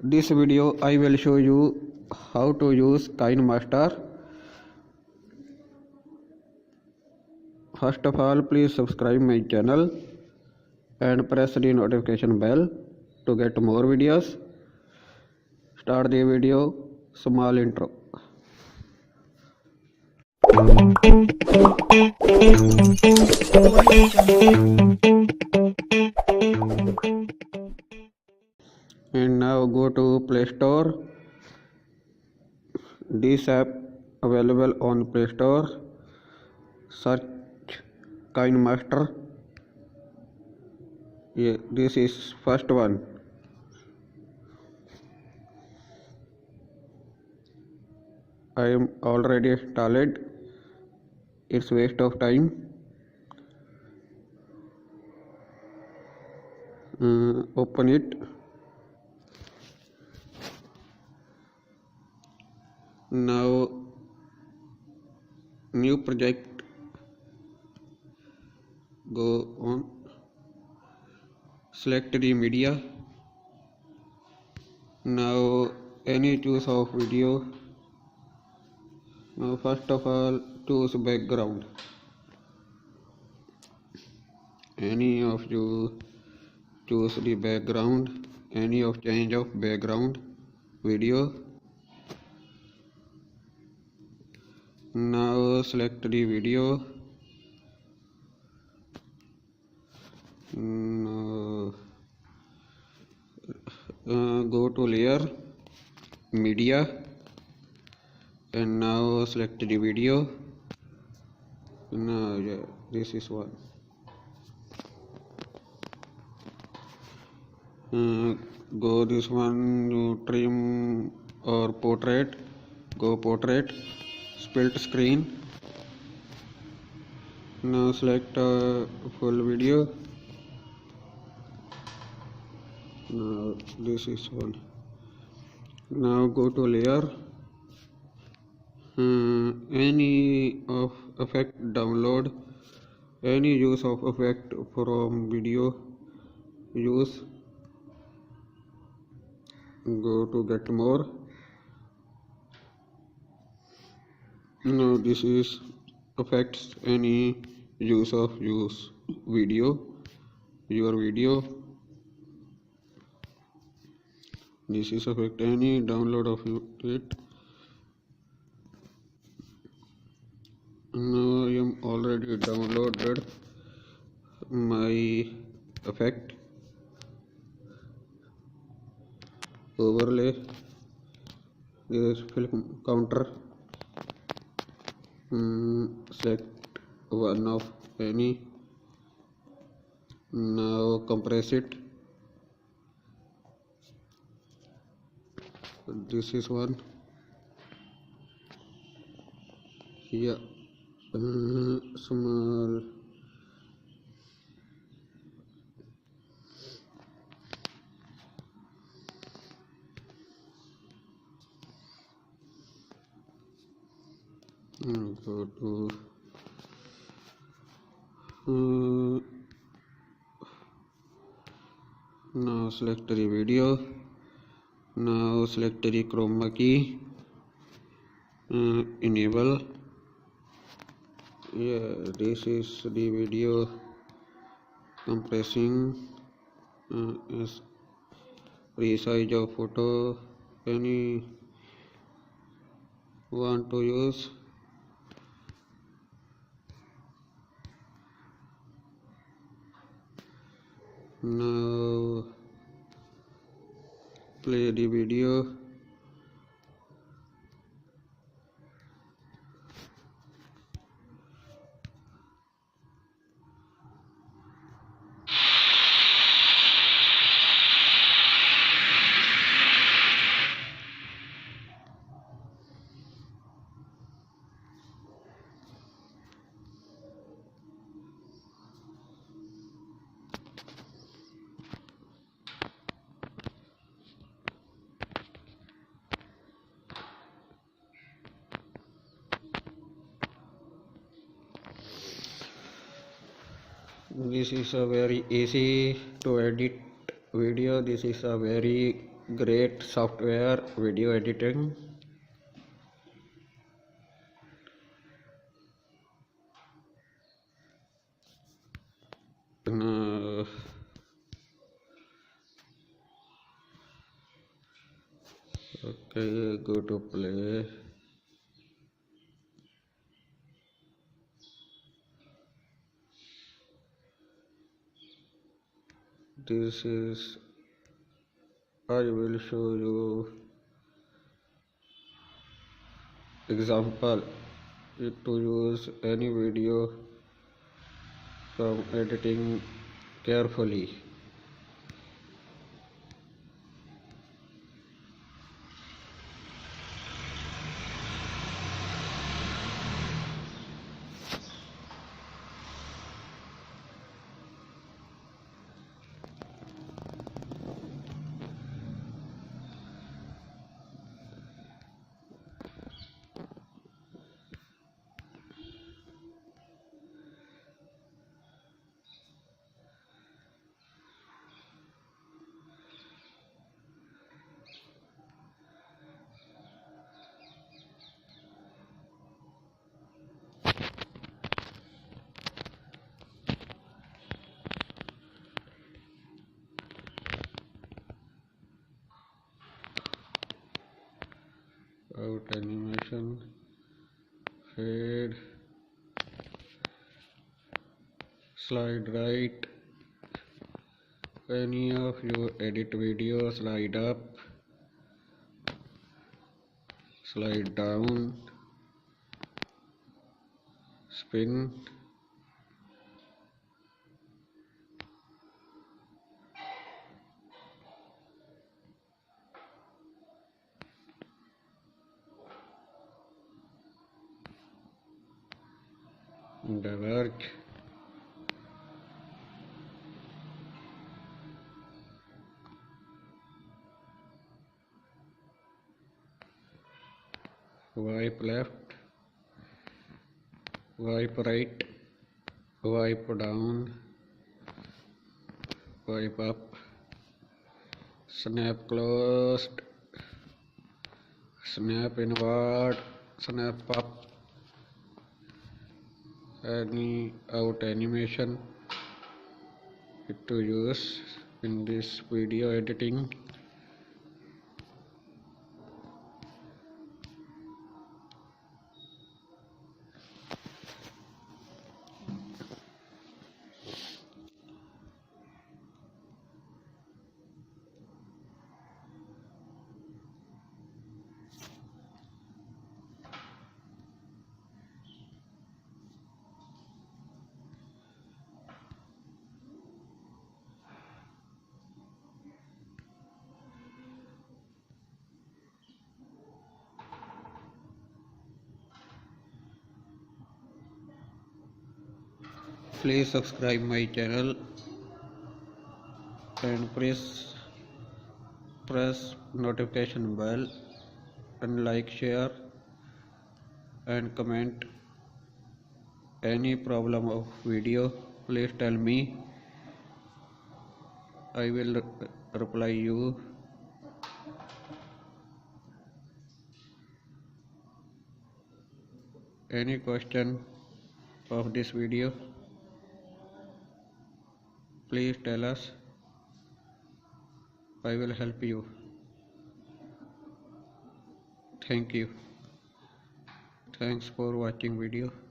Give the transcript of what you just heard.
This video I will show you how to use Kine Master. First of all, please subscribe my channel and press the notification bell to get more videos. Start the video. Small intro. And now go to Play Store. This app available on Play Store. Search Kine Master. Yeah, this is first one. I am already installed. It's waste of time. Open it. Now new project, go on, select the media. Now any choose of video. Now first of all choose background. Any of you choose the background, any of change of background video. Now select the video. Now, go to layer, media, and now select the video. Now yeah, this is one. Go this one, you trim or portrait, go portrait, split screen. Now select full video. Now this is one. Now go to layer. Any of effect download, any use of effect from video use. Go to get more. Now this is effects, any use of use video, your video. This is effect, any download of it. Now I am already downloaded my effect. Overlay, this film counter. Select one of any. Now compress it. This is one. Here small. Go to now select the video. Now select the chroma key, enable. Yeah, this is the video compressing. Is resize of photo, any want to use. Now play the video. This is a very easy to edit video. This is a very great software video editing. Okay, go to play. This is, I will show you example to use any video from editing carefully. Out animation, fade, slide right. Any of you edit video, slide up, slide down, spin, diverge, wipe left, wipe right, wipe down, wipe up, snap closed, snap inward, snap up. Any out animation to use in this video editing. Please subscribe my channel and press notification bell and like, share and comment. Any problem of video, please tell me. I will reply you. Any question of this video, please tell us. I will help you. Thank you. Thanks for watching video.